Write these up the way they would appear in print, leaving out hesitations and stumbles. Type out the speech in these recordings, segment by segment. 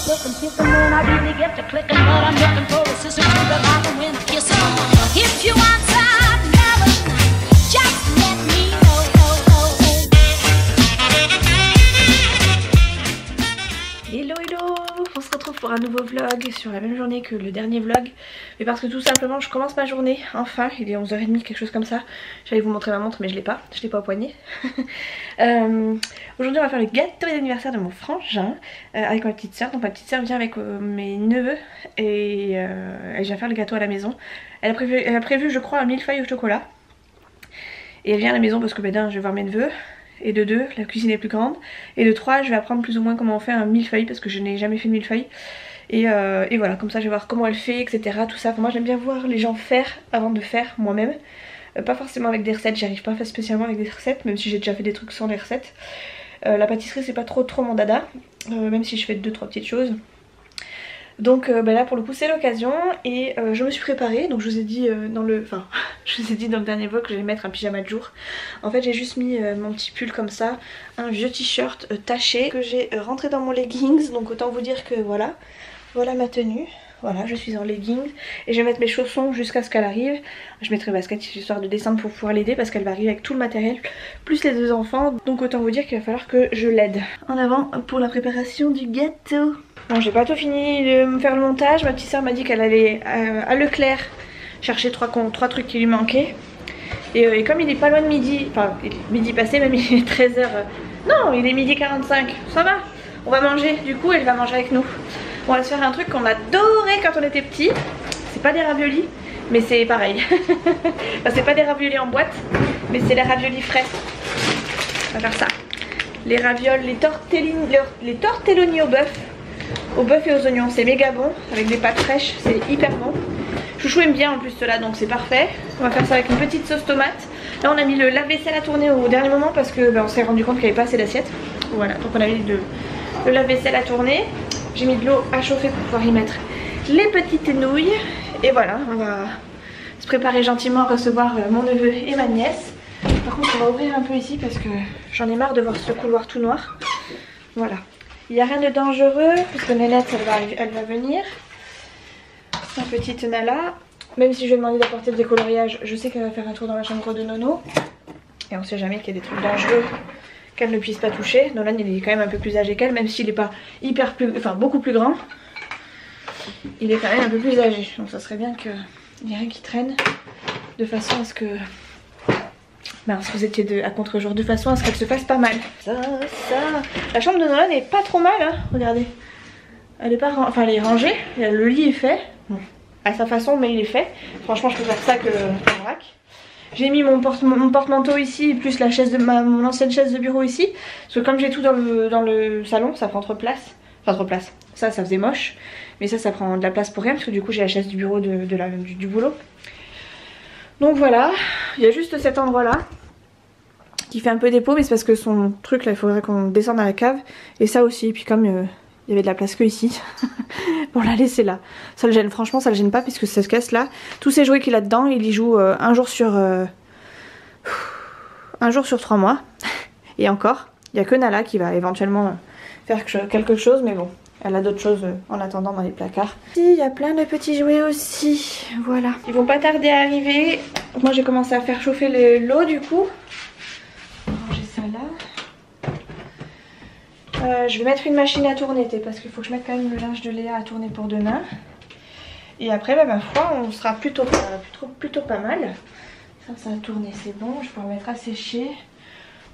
looking, kissing when I really get to clicking, but I'm looking for a sister to the bottom when kissing. If you want some loving, just let me know. Hello hello, on se retrouve pour un nouveau vlog sur la même journée que le dernier vlog. Mais parce que tout simplement je commence ma journée, enfin, il est 11h30, quelque chose comme ça. J'allais vous montrer ma montre mais je l'ai pas au poignet. Aujourd'hui on va faire le gâteau d'anniversaire de mon frangin avec ma petite soeur. Donc ma petite soeur vient avec mes neveux et elle vient faire le gâteau à la maison. Elle a prévu je crois un millefeuille au chocolat. Et elle vient à la maison parce que d'un je vais voir mes neveux. Et de 2, la cuisine est plus grande. Et de 3, je vais apprendre plus ou moins comment on fait un millefeuille parce que je n'ai jamais fait de millefeuille. Et voilà, comme ça je vais voir comment elle fait, etc. Tout ça. Enfin, moi j'aime bien voir les gens faire avant de faire moi-même. Pas forcément avec des recettes, j'arrive pas spécialement avec des recettes, même si j'ai déjà fait des trucs sans les recettes. La pâtisserie c'est pas trop mon dada, même si je fais 2-3 petites choses. Donc là pour le coup c'est l'occasion et je me suis préparée. Donc je vous ai dit dans le dernier vlog que j'allais mettre un pyjama de jour. En fait j'ai juste mis mon petit pull comme ça, un vieux t-shirt taché que j'ai rentré dans mon leggings. Donc autant vous dire que voilà ma tenue. Voilà, je suis en leggings et je vais mettre mes chaussons jusqu'à ce qu'elle arrive. Je mettrai basket histoire de descendre pour pouvoir l'aider parce qu'elle va arriver avec tout le matériel plus les 2 enfants. Donc autant vous dire qu'il va falloir que je l'aide. En avant pour la préparation du gâteau. Bon, j'ai pas tout fini de me faire le montage. Ma petite soeur m'a dit qu'elle allait à Leclerc chercher 3 trucs qui lui manquaient. Et comme il est pas loin de midi, enfin il est midi passé, même il est 13h. Non, il est midi 45, ça va. On va manger, du coup elle va manger avec nous. On va se faire un truc qu'on adorait quand on était petit. C'est pas des raviolis, mais c'est pareil. Enfin, c'est pas des raviolis en boîte, mais c'est les raviolis frais. On va faire ça. Les ravioles, les tortelloni au bœuf et aux oignons. C'est méga bon, avec des pâtes fraîches, c'est hyper bon. Chouchou aime bien en plus cela, donc c'est parfait. On va faire ça avec une petite sauce tomate. Là on a mis le lave-vaisselle à tourner au dernier moment parce que on s'est rendu compte qu'il n'y avait pas assez d'assiettes. Voilà, donc on a mis le lave-vaisselle à tourner. J'ai mis de l'eau à chauffer pour pouvoir y mettre les petites nouilles. Et voilà, on va se préparer gentiment à recevoir mon neveu et ma nièce. Par contre on va ouvrir un peu ici parce que j'en ai marre de voir ce couloir tout noir. Voilà, il n'y a rien de dangereux puisque Nénette elle va venir. Ma petite Nala, même si je lui ai demandé d'apporter le décoloriage, je sais qu'elle va faire un tour dans la chambre de Nono. Et on sait jamais qu'il y a des trucs dangereux qu'elle ne puisse pas toucher. Nolan il est quand même un peu plus âgé qu'elle, même s'il n'est pas beaucoup plus grand. Il est quand même un peu plus âgé, donc ça serait bien qu'il n'y ait rien qui traîne de façon à ce que... si vous étiez à contre-jour, de façon à ce qu'elle se fasse pas mal. La chambre de Nolan n'est pas trop mal, hein, regardez. Elle est pas elle est rangée, le lit est fait. Bon, à sa façon, mais il est fait. Franchement je préfère ça que le vrac. J'ai mis mon porte-manteau ici, plus la chaise de mon ancienne chaise de bureau ici. Parce que comme j'ai tout dans le salon, ça prend trop de place. Enfin trop de place. Ça faisait moche. Mais ça prend de la place pour rien. Parce que du coup j'ai la chaise du bureau du boulot. Donc voilà. Il y a juste cet endroit là qui fait un peu dépôt. Mais c'est parce que son truc là, il faudrait qu'on descende à la cave. Et ça aussi. Et puis comme il y avait de la place que ici. Bon, la laisser là. Ça le gêne, franchement ça le gêne pas puisque ça se casse là. Tous ces jouets qu'il a dedans, il y joue un jour sur 3 mois. Et encore, il n'y a que Nala qui va éventuellement faire quelque chose, mais bon, elle a d'autres choses en attendant dans les placards. Il y a plein de petits jouets aussi, voilà. Ils vont pas tarder à arriver. Moi j'ai commencé à faire chauffer l'eau du coup. On va ranger ça là. Je vais mettre une machine à tourner parce qu'il faut que je mette quand même le linge de Léa à tourner pour demain. Et après ma foi on sera plutôt pas mal. Ça a tourné, c'est bon, je peux en mettre à sécher.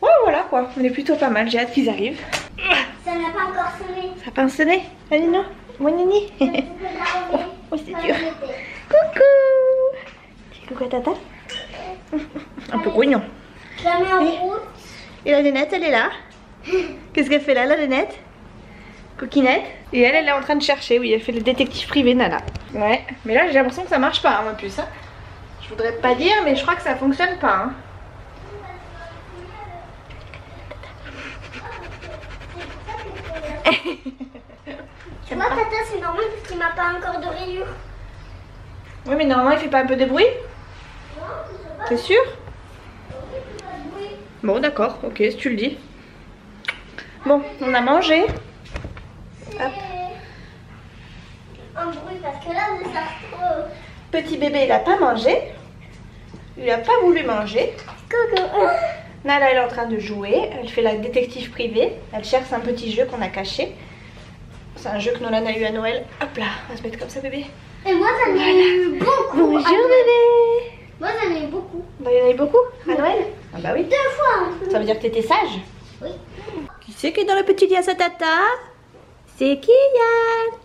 Ouais voilà quoi, on est plutôt pas mal, j'ai hâte qu'ils arrivent. Ça n'a pas encore sonné. Ça n'a pas sonné, Anino? Mon Nini. Oh c'est dur. Coucou. Dis coucou à tata. Un peu grognon. Je la mets en route. Et la Nénette elle est là. Qu'est-ce qu'elle fait là, la Nénette? Coquinette. Et elle est en train de chercher, oui, elle fait le détective privé, Nana. Ouais, mais là j'ai l'impression que ça marche pas, en plus. Hein. Je voudrais pas dire, mais je crois que ça fonctionne pas. Hein. Moi, tata, c'est normal parce qu'il m'a pas encore de rayures. Oui, mais normalement, il fait pas un peu de bruit? Non, je sais pas. T'es sûr? Oui. Bon, d'accord, ok, si tu le dis. Bon, on a mangé. Hop. un bruit parce que là, je sors trop. Petit bébé, il a pas mangé. Il a pas voulu manger. Coucou. Nala, elle est en train de jouer. Elle fait la détective privée. Elle cherche un petit jeu qu'on a caché. C'est un jeu que Nolan a eu à Noël. Hop là, on va se mettre comme ça, bébé. Et moi, j'en ai eu beaucoup. Bonjour, bébé. Moi, j'en ai eu beaucoup. Bah, il y en a eu beaucoup à Noël. Ah bah oui. 2 fois. Ça veut dire que t'étais sage. Oui. Qui c'est qui est dans le petit lit à sa tata? C'est Kian.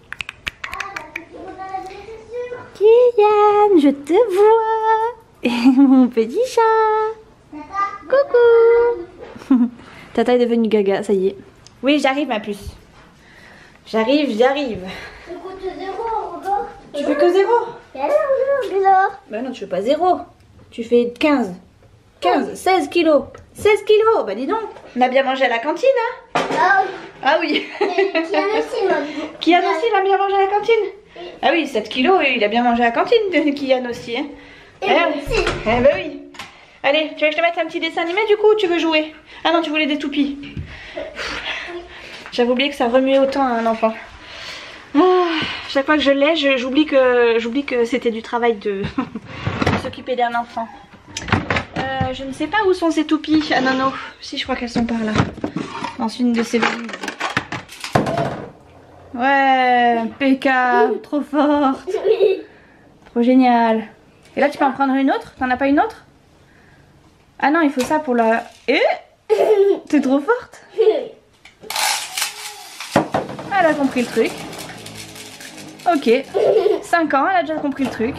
Kian, je te vois. Et mon petit chat. Coucou. Tata est devenue gaga, ça y est. Oui, j'arrive ma puce. J'arrive. Je coûte 0, Robert. Tu fais que 0? Alors. Bah non, tu fais pas 0. Tu fais 15. 16 kilos. 16 kilos, bah dis donc. On a bien mangé à la cantine, hein? Ah oui. Kian aussi, moi. Kian aussi, il a bien mangé à la cantine? Ah oui, 7 kilos, il a bien mangé à la cantine, Kian aussi. Hein. Et moi aussi. Eh bah oui. Allez, tu veux que je te mette un petit dessin animé du coup ou tu veux jouer? Ah non, tu voulais des toupies. J'avais oublié que ça remuait autant à un enfant. Chaque fois que je l'ai, j'oublie que c'était du travail de s'occuper d'un enfant. Je ne sais pas où sont ces toupies. Ah non, si, je crois qu'elles sont par là. Dans une de ces valises. Ouais, PK, trop forte. Oui. Trop génial. Et là, tu peux en prendre une autre? T'en as pas une autre? Ah non, il faut ça pour la... T'es trop forte. Elle a compris le truc. Ok. 5 ans, elle a déjà compris le truc.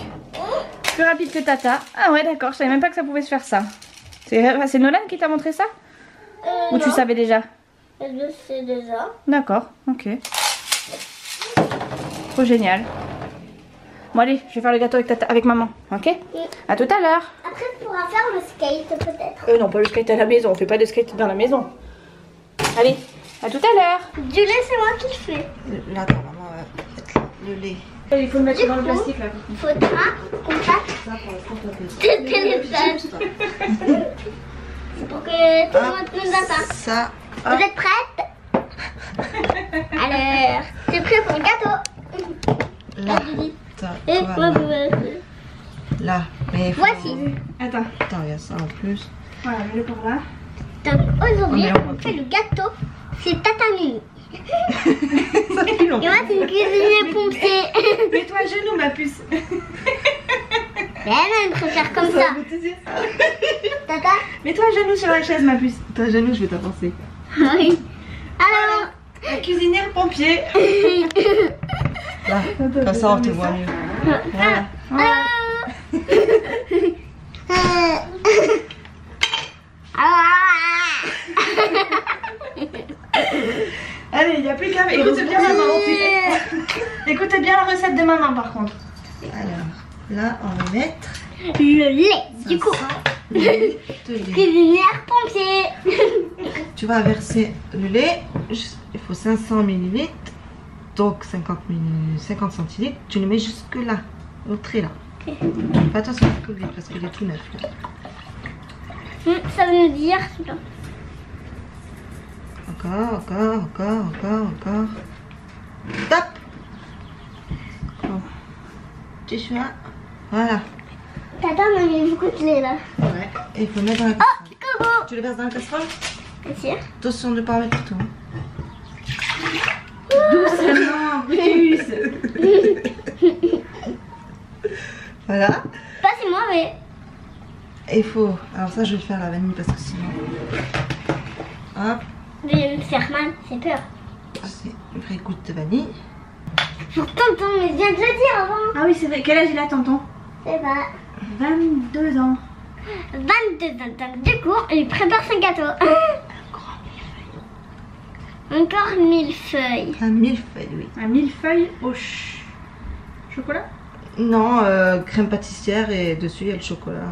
Plus rapide que Tata. Ah ouais, d'accord, je savais même pas que ça pouvait se faire ça. C'est Nolan qui t'a montré ça? Ou tu savais déjà? Je sais déjà. D'accord, ok. Trop génial. Bon allez, je vais faire le gâteau avec maman, ok? À tout à l'heure. Après, tu pourras faire le skate peut-être. Non, pas le skate à la maison, on fait pas de skate dans la maison. Allez, à tout à l'heure. Du lait, c'est moi qui le fais. Là, attends, maman va mettre le lait. Il faut le mettre Du dans le coup, plastique là. Faudra qu'on fasse Ça pour le téléphone. Pour que tout le monde nous entende. Ça, Vous êtes prêtes? Alors, c'est prêt pour le gâteau. là, Et voilà. Là, mais voici. Attends, Attends, il y a ça en plus. voilà, mets-le par là. Donc aujourd'hui, On est en on fait le gâteau. C'est Tata Mimi. Ça fait Et longtemps. moi, c'est une cuisinière pompier. Mets-toi à genoux, ma puce. Elle préfère comme ça. Tata? Mets-toi à genoux sur la chaise, ma puce. T'as un genou, je vais t'avancer. Oui. Alors, La cuisinière pompier. Là, comme ça on te voit mieux. Voilà. Allez, il n'y a plus qu'à... Écoutez bien maman. Écoutez bien la recette de maman par contre. Alors, là, on va mettre le lait, du coup. le lait de lait. Cuisinière pompier. Tu vas verser le lait, il faut 500 ml, donc 50 centilitres. Tu le mets jusque là, au trait là. Fais attention à le lait parce qu'il est tout neuf. Là. Ça veut nous dire celui-là. Encore. Top. Tu fais un. Voilà. Tata, on a mis beaucoup de lait là. Ouais. Et il faut mettre dans la Oh, casserole. coucou. Tu le verses dans la casserole? T'es sûr? Attention de ne pas en mettre tout. Doucement, puce. Voilà. Pas c'est moi, mais. Et il faut. Alors ça, je vais le faire à la vanille parce que sinon. Hop. Je vais me faire mal, c'est peur. C'est une vraie goutte de vanille. Pourtant, mais je viens de le dire avant. Ah oui, c'est vrai. Quel âge il a, tonton? C'est pas. 22 ans. 22 ans. Donc, du coup, il prépare son gâteau. Encore 1000 feuilles. Un millefeuille, oui. Un millefeuille au chocolat? Non, crème pâtissière et dessus il y a le chocolat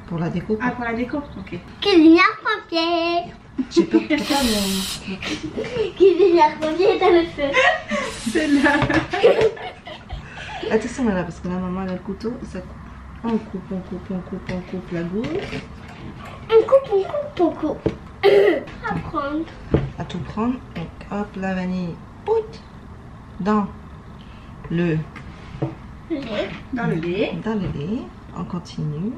pour la déco. Ah, pour la déco, ok. Cuisinière pompier. J'ai peur que ça, mais. Cuisinière pompier dans le feu. C'est là. Attention là, parce que la maman elle a le couteau, ça coupe. On coupe la goutte. On coupe. À prendre. À tout prendre. Donc hop, la vanille. Pout. Dans le lait. Dans le lait. dans le lait. On continue.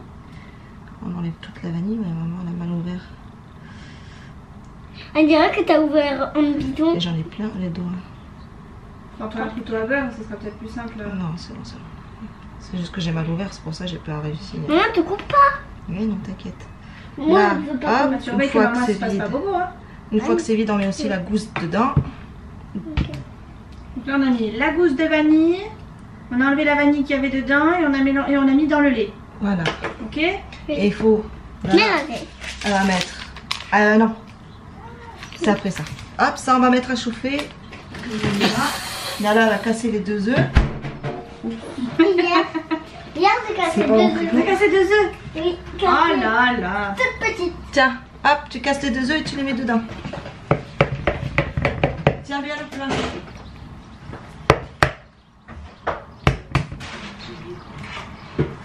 On enlève toute la vanille, mais maman elle a mal ouvert. On dirait que t'as ouvert un bidon. Et j'en ai plein les doigts. Quand on a un couteau à beurre, ça sera peut-être plus simple. Non, c'est bon, c'est bon. C'est juste que j'ai mal ouvert, c'est pour ça que j'ai pas réussi. Maman, te coupe pas. Oui, non, t'inquiète. Moi, Là, je veux pas. hop, Bah, une surveille que fois que maman se c'est fasse vide, pas bobo, hein. une fois que c'est vide, on met aussi la gousse dedans. Ok. Donc là on a mis la gousse de vanille, on a enlevé la vanille qu'il y avait dedans et on a mis dans le lait. Voilà. Ok? Et il faut Mélanger. on va mettre. Non. C'est après ça. Hop, ça on va mettre à chauffer. Là, elle a cassé les 2 œufs. Hier, j'ai cassé C'est 2 bon. œufs. On a cassé 2 œufs. Oui, Oh cassé. là là. Toute petite. Tiens, hop, tu casses les 2 œufs et tu les mets dedans. Tiens bien le plat.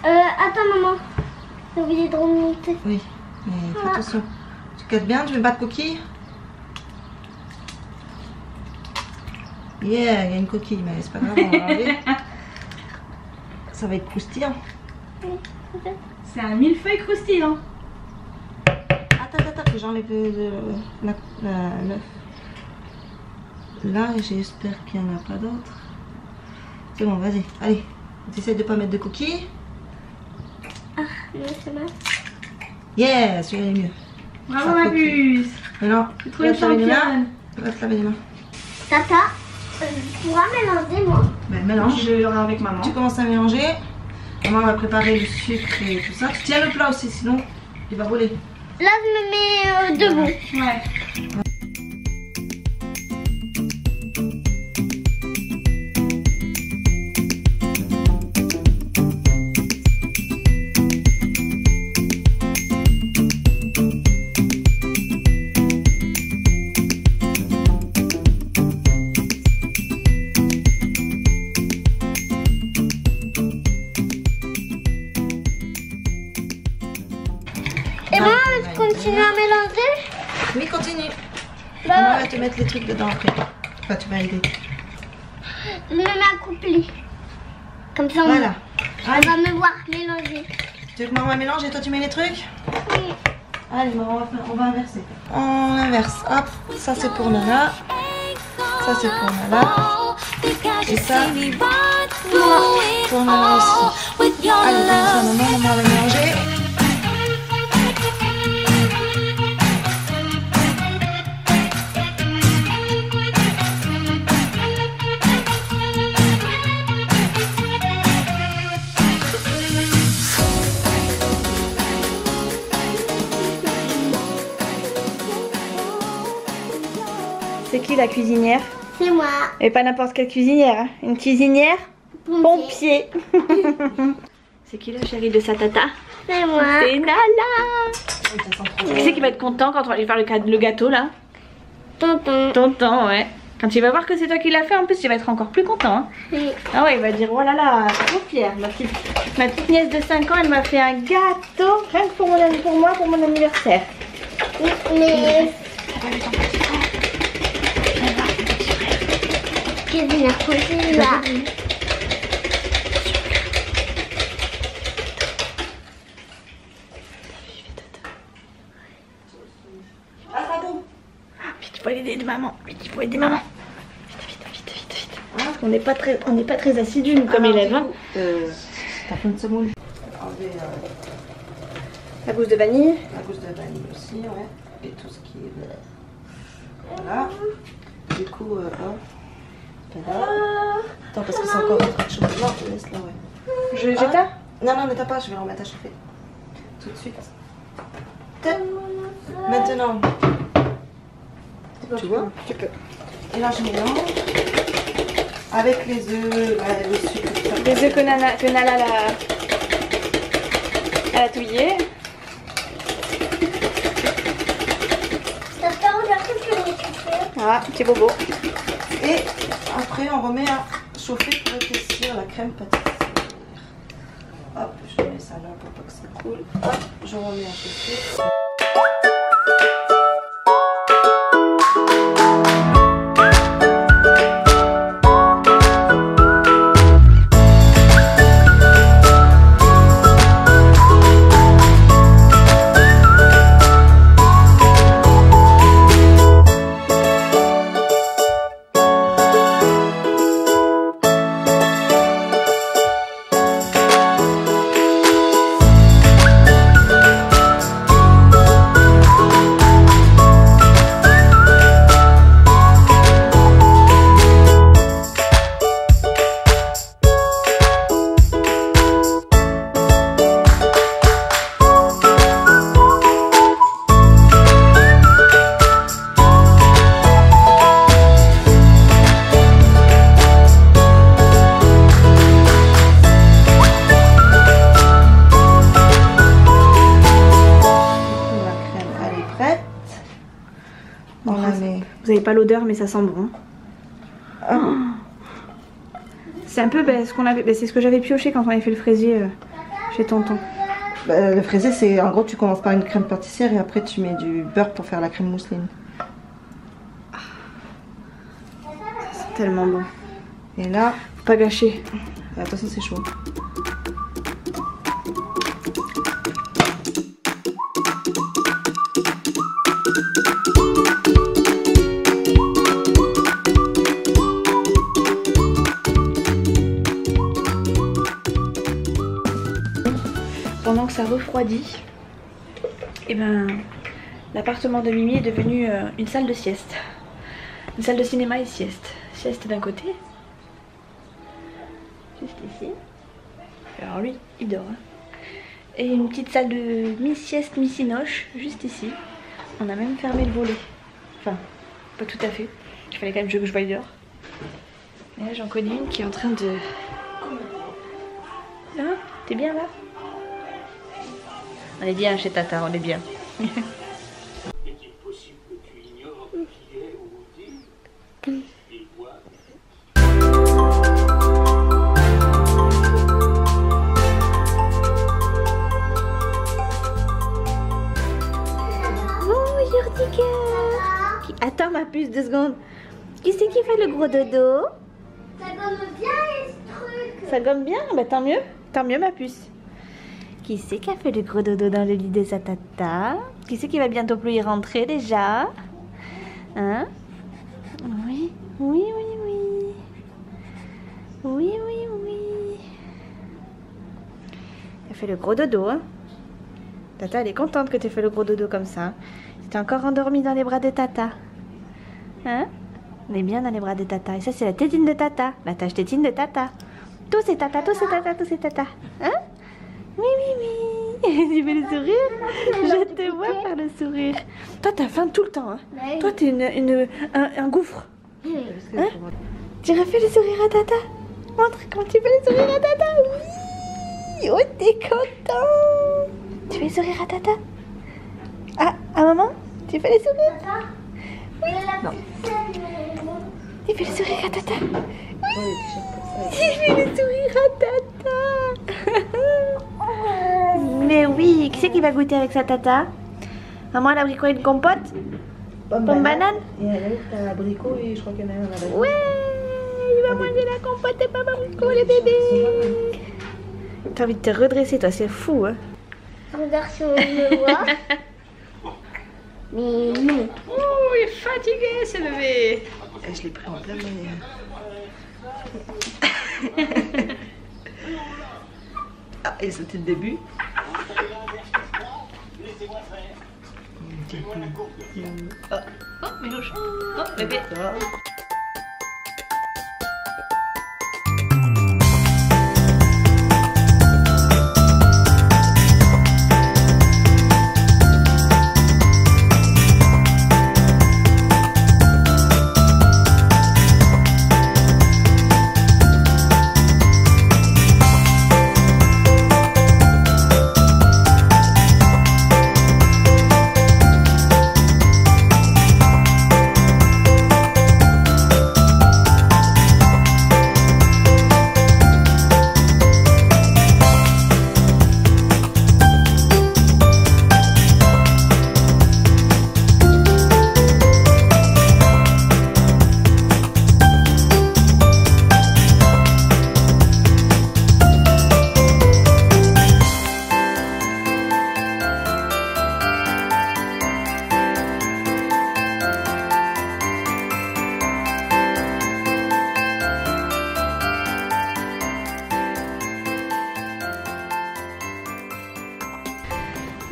Attends, maman. J'ai oublié de remonter. Oui, mais fais attention. Tu casses bien, tu mets pas de coquille. Yeah, il y a une coquille, mais c'est pas grave, on va l'enlever. Ça va être croustillant. C'est un millefeuille croustillant. Attends, que j'enlève l'œuf. Là, j'espère qu'il n'y en a pas d'autres. C'est bon, vas-y, allez. T'essayes de pas mettre de coquilles. Non, c'est mal. Yeah, celui-là est mieux. Bravo Ça ma coquille. puce. Maintenant, Tu trouves une championne. Va te laver les mains. Tata, tu pourras mélanger, moi. Ben, mélange. Je l'aurai avec maman. Tu commences à mélanger. Maman va préparer le sucre et tout ça. Tu tiens le plat aussi, sinon il va rouler. Là, je me mets debout. Ouais. Et moi, je continue à mélanger. Oui, continue. Bah, Maman va te mettre les trucs dedans après. Enfin, tu vas aider. je me mets à coupler. Comme ça, Voilà. on Allez, va me voir mélanger. tu veux que maman mélange et toi tu mets les trucs? Oui. Allez, maman, on va inverser. On inverse. Hop, ça c'est pour Nana. Ça c'est pour Nana. Et ça pour Nana aussi. Allez, comme ça, maman va mélanger. C'est qui la cuisinière? C'est moi. Et pas n'importe quelle cuisinière, hein. Une cuisinière pompier. C'est qui la chérie de sa tata? C'est moi. C'est Nala. Qui c'est qui va être content quand on va aller faire le gâteau là? Tonton. Tonton, ouais. Quand il va voir que c'est toi qui l'as fait, en plus il va être encore plus content. Hein. Oui. Ah ouais, il va dire oh là là, trop fière. Ma petite nièce de 5 ans, elle m'a fait un gâteau rien que pour moi, pour mon anniversaire. Mais... Qu'est-ce qu'il a posé là? Vite, il faut aider de maman. Vite, il faut aider maman. Vite. Parce qu'on n'est pas très assidus nous comme élèves. Hein. T'as fait une semoule. Enlever La gousse de vanille. la gousse de vanille aussi, ouais. Et tout ce qui est... Voilà. Du coup, hop. Voilà. Attends, parce que c'est encore en train de chauffer. Non, je te laisse là, ouais. J'éteins? Non, ne t'as pas, je vais le remettre à chauffer. Tout de suite. Maintenant. Tu vois? Tu peux. Et là, je mélange. Avec les œufs, le sucre. Les œufs que Nala elle a touillé. Ça fait regarder ce que j'ai fait. Ah, petit bobo. Et après, on remet à chauffer pour épaissir la crème pâtissière. Hop, je mets ça là pour pas que ça coule. Hop, je remets à chauffer. n'avez pas l'odeur, mais ça sent bon. Ah. C'est un peu ce qu'on avait, c'est ce que j'avais pioché quand on avait fait le fraisier chez tonton. Bah, le fraisier, c'est en gros, tu commences par une crème pâtissière et après tu mets du beurre pour faire la crème mousseline. C'est tellement bon. Et là, Faut pas gâcher. attention, c'est chaud. Pendant que ça refroidit, et ben l'appartement de Mimi est devenu une salle de sieste. Une salle de cinéma et sieste. Sieste d'un côté. Juste ici. Alors lui, il dort. Hein. Et une petite salle de mi-sieste, mi-cinoche, juste ici. On a même fermé le volet. Enfin, pas tout à fait. Il fallait quand même que je voie dehors. Et là, j'en connais une qui est en train de... Hein? T'es bien là? On est bien chez Tata, on est bien. Est-il possible que tu ignores qui est ou dit? Il voit. Bonjour petit cœur. Attends ma puce 2 secondes. Qui c'est qui fait le gros dodo? Ça gomme bien les trucs. Ça gomme bien? Bah tant mieux ma puce. Qui c'est qui a fait le gros dodo dans le lit de sa tata? Qui c'est qui va bientôt plus y rentrer déjà? Hein? Oui, oui, oui, oui. Oui, oui, oui. Elle fait le gros dodo, hein? Tata, elle est contente que tu aies fait le gros dodo comme ça. Tu es encore endormie dans les bras de Tata. Hein? On est bien dans les bras de Tata. Et ça, c'est la tétine de Tata. La tâche tétine de Tata. Tout c'est Tata, tout c'est Tata, tout c'est Tata. Hein? Oui, oui, oui. Tu fais le sourire? Je te vois faire le sourire. Toi, t'as faim tout le temps. Hein? Ouais. Toi, t'es un gouffre. Hein? Tu refais le sourire à Tata? Montre comment tu fais le sourire à Tata. Oui. Oh, t'es content. Tu fais le sourire à Tata? Ah, à maman? Tu fais le sourire? Oui. Non. Tu fais le sourire à Tata? Oui. Tu fais le sourire à Tata. Mais oui, qui c'est qui va goûter avec sa Tata? Maman, elle a pris quoi, une compote? Pomme banane? Et elle a abricot et je crois qu'il y en a un avec. Ouais, il va manger la compote et pas abricot, les bébés. T'as envie de te redresser, toi, c'est fou, hein? Regarde si on me voit. Mais non. Oh, il est fatigué, ce bébé. Et je l'ai pris en plein milieu. Ah, et c'était le début. Oh, Milouche. Oh, bébé.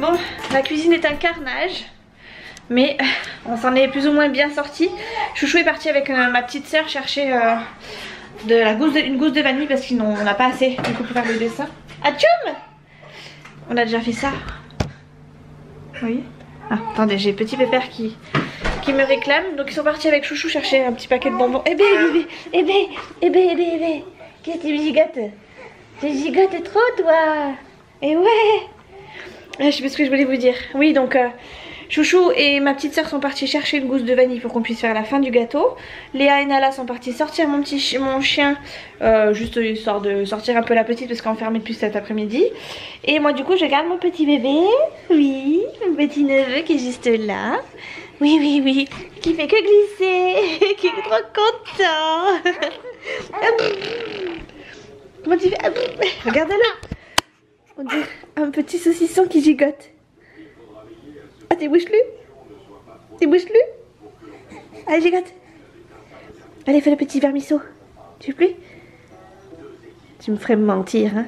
Bon, la cuisine est un carnage, mais on s'en est plus ou moins bien sorti. Chouchou est parti avec ma petite soeur chercher une gousse de vanille parce qu'on n'a pas assez du coup pour faire le dessin. Atchoum! On a déjà fait ça. Oui. Ah, attendez, j'ai petit pépère qui me réclame. Donc ils sont partis avec Chouchou chercher un petit paquet de bonbons. Eh bé, qu'est-ce que tu gigotes? Tu gigotes trop toi? Eh ouais. Je sais pas ce que je voulais vous dire. Oui, donc Chouchou et ma petite soeur sont partis chercher une gousse de vanille pour qu'on puisse faire la fin du gâteau. Léa et Nala sont partis sortir mon chien, juste histoire de sortir un peu la petite parce qu'on est enfermé depuis cet après-midi. Et moi du coup je garde mon petit bébé, oui, mon petit neveu qui est juste là. Oui, oui, oui, qui fait que glisser, qui est trop content. Comment tu fais? Regarde-le. On dirait un petit saucisson qui gigote. Ah, débouche-le. Débouche-le. Allez, gigote. Allez, fais le petit vermisseau. Tu veux plus? Tu me ferais mentir, hein.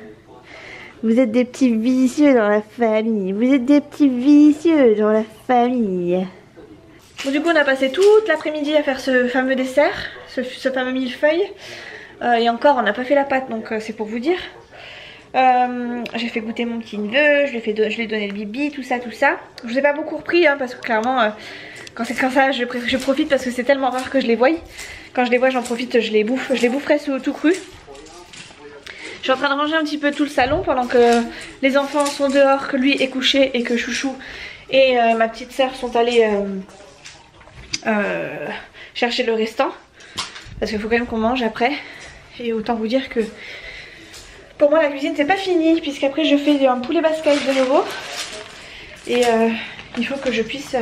Vous êtes des petits vicieux dans la famille. Vous êtes des petits vicieux dans la famille. Bon, du coup, on a passé toute l'après-midi à faire ce fameux dessert, ce fameux millefeuille. Et encore, on n'a pas fait la pâte, donc c'est pour vous dire. J'ai fait goûter mon petit neveu, je lui ai donné le bibi, tout ça. Je vous ai pas beaucoup repris, hein, parce que clairement, quand c'est comme ça, je profite parce que c'est tellement rare que je les voie. Quand je les vois, j'en profite, je les boufferai tout cru. Je suis en train de ranger un petit peu tout le salon pendant que les enfants sont dehors, que lui est couché et que Chouchou et ma petite soeur sont allés chercher le restant. Parce qu'il faut quand même qu'on mange après. Et autant vous dire que pour moi la cuisine c'est pas fini, puisqu'après je fais un poulet bascaille de nouveau. Et il faut que je puisse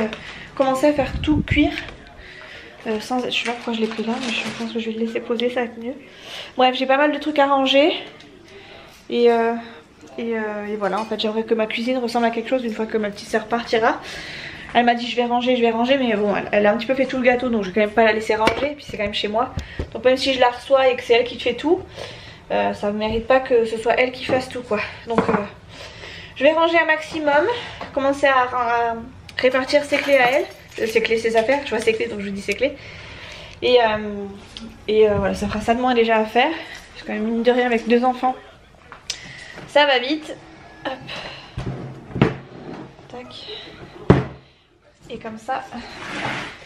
commencer à faire tout cuire. Je sais pas pourquoi je l'ai pris là, mais je pense que je vais le laisser poser, ça va être mieux. Bref, j'ai pas mal de trucs à ranger. Et voilà, en fait j'aimerais que ma cuisine ressemble à quelque chose une fois que ma petite soeur partira. Elle m'a dit je vais ranger, mais bon elle a un petit peu fait tout le gâteau, donc je vais quand même pas la laisser ranger, et puis c'est quand même chez moi. Donc même si je la reçois et que c'est elle qui fait tout, ça ne mérite pas que ce soit elle qui fasse tout quoi. Donc je vais ranger un maximum, commencer à répartir ses clés à elle, ses clés, ses affaires, je vois ses clés donc je vous dis ses clés. Et voilà, ça fera ça de moins déjà à faire, parce que quand même mine de rien avec 2 enfants, ça va vite. Hop. Tac. Et comme ça,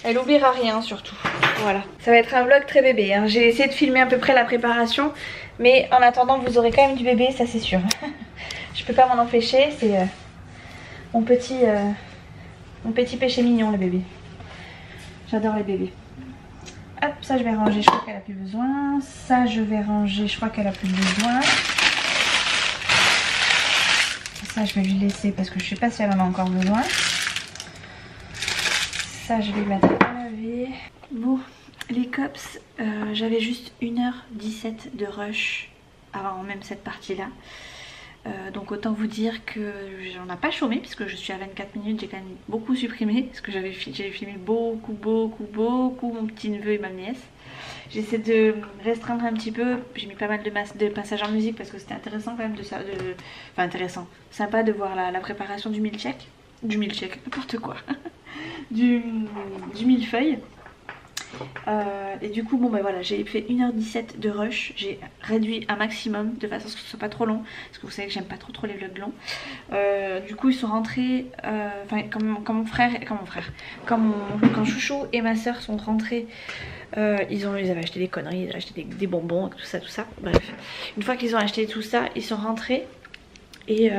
elle oubliera rien surtout. Voilà. Ça va être un vlog très bébé, hein. J'ai essayé de filmer à peu près la préparation. Mais en attendant, vous aurez quand même du bébé, ça c'est sûr. Je peux pas m'en empêcher. C'est mon petit péché mignon, le bébé. J'adore les bébés. Hop, ça je vais ranger, je crois qu'elle a plus besoin. Ça je vais ranger, je crois qu'elle a plus besoin. Ça je vais lui laisser parce que je sais pas si elle en a encore besoin. Ça je vais mettre à laver. Bon, les cops, j'avais juste 1h17 de rush avant même cette partie là. Donc autant vous dire que j'en ai pas chômé puisque je suis à 24 minutes, j'ai quand même beaucoup supprimé parce que j'avais filmé beaucoup mon petit neveu et ma nièce. J'essaie de restreindre un petit peu, j'ai mis pas mal de passages en musique parce que c'était intéressant quand même enfin intéressant, sympa de voir la préparation du milkshake, n'importe quoi, du millefeuille. Et du coup bon bah voilà, j'ai fait 1h17 de rush, j'ai réduit un maximum de façon à ce que ce soit pas trop long, parce que vous savez que j'aime pas trop les vlogs longs. Du coup ils sont rentrés, quand Chouchou et ma soeur sont rentrés, ils avaient acheté des conneries, ils avaient acheté des bonbons, tout ça. Bref, une fois qu'ils ont acheté tout ça, ils sont rentrés et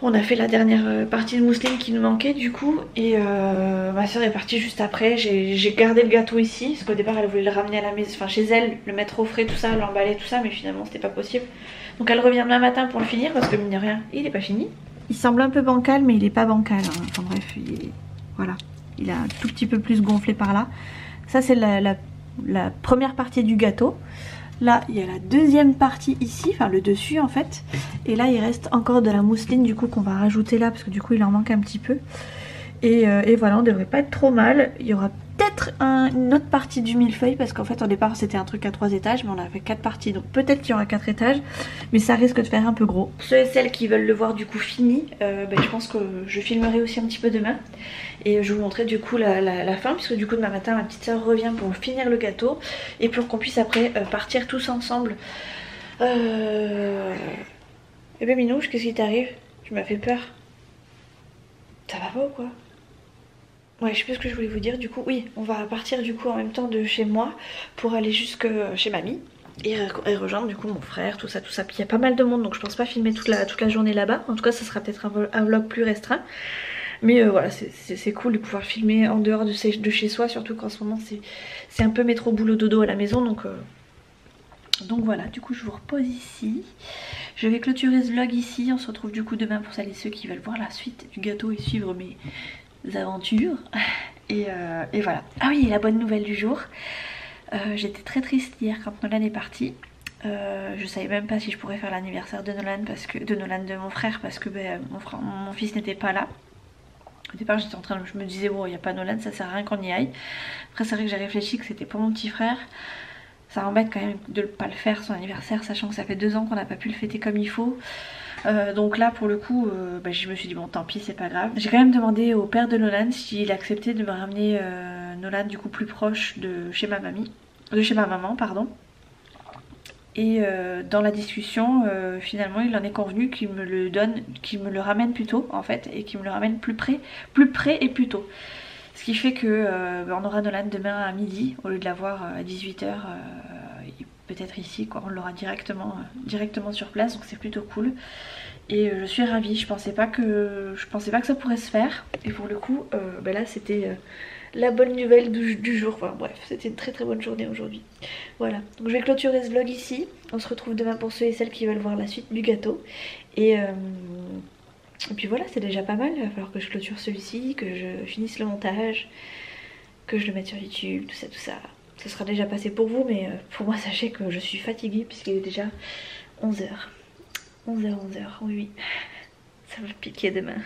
on a fait la dernière partie de mousseline qui nous manquait du coup. Et ma soeur est partie juste après. J'ai gardé le gâteau ici parce qu'au départ elle voulait le ramener à la maison, enfin chez elle, le mettre au frais, tout ça, l'emballer, tout ça, mais finalement c'était pas possible. Donc elle revient demain matin pour le finir parce que mine de rien il est pas fini. Il semble un peu bancal mais il est pas bancal, hein. Enfin bref, voilà, il a un tout petit peu plus gonflé par là. Ça c'est la première partie du gâteau. Là il y a la deuxième partie ici, enfin le dessus en fait. Et là il reste encore de la mousseline du coup qu'on va rajouter là parce que du coup il en manque un petit peu. Et voilà, on devrait pas être trop mal. Il y aura peut-être une autre partie du millefeuille parce qu'en fait au départ c'était un truc à 3 étages mais on a fait 4 parties, donc peut-être qu'il y aura 4 étages mais ça risque de faire un peu gros. Ceux et celles qui veulent le voir du coup fini, je pense que je filmerai aussi un petit peu demain et je vous montrerai du coup la fin, puisque du coup demain matin ma petite soeur revient pour finir le gâteau et pour qu'on puisse après partir tous ensemble. Eh ben Minouche, qu'est-ce qui t'arrive? Tu m'as fait peur. Ça va pas ou quoi? Ouais, je sais plus ce que je voulais vous dire. Du coup, oui, on va partir du coup en même temps de chez moi pour aller jusque chez mamie et rejoindre du coup mon frère, tout ça. Puis il y a pas mal de monde donc je pense pas filmer toute la journée là-bas. En tout cas, ça sera peut-être un vlog plus restreint. Mais voilà, c'est cool de pouvoir filmer en dehors de chez soi, surtout qu'en ce moment c'est un peu métro boulot dodo à la maison, donc voilà, du coup je vous repose ici. Je vais clôturer ce vlog ici, on se retrouve du coup demain pour celles et ceux qui veulent voir la suite du gâteau et suivre mes aventures. Et voilà. Ah oui, la bonne nouvelle du jour, j'étais très triste hier quand Nolan est parti. Je savais même pas si je pourrais faire l'anniversaire de Nolan, de mon frère, parce que mon fils n'était pas là. Au départ je me disais bon, il n'y a pas Nolan, ça sert à rien qu'on y aille. Après c'est vrai que j'ai réfléchi que c'était pour mon petit frère. Ça m'embête quand même de ne pas le faire son anniversaire, sachant que ça fait 2 ans qu'on n'a pas pu le fêter comme il faut. Donc là pour le coup je me suis dit bon tant pis, c'est pas grave. J'ai quand même demandé au père de Nolan s'il acceptait de me ramener Nolan du coup plus proche de chez ma maman pardon. Et dans la discussion finalement il en est convenu qu'il me le ramène plus tôt en fait, et qu'il me le ramène plus près et plus tôt. Ce qui fait que on aura Nolan demain à midi au lieu de l'avoir à 18 h peut-être ici quoi. On l'aura directement sur place, donc c'est plutôt cool. Et je suis ravie, je pensais pas que ça pourrait se faire. Et pour le coup là c'était la bonne nouvelle du jour. Enfin bref, c'était une très très bonne journée aujourd'hui. Voilà, donc je vais clôturer ce vlog ici. On se retrouve demain pour ceux et celles qui veulent voir la suite du gâteau. Et puis voilà, c'est déjà pas mal. Il va falloir que je clôture celui-ci, que je finisse le montage, que je le mette sur YouTube, tout ça. Ce sera déjà passé pour vous, mais pour moi sachez que je suis fatiguée puisqu'il est déjà 11 h. 11 h, oui. Ça va piquer demain.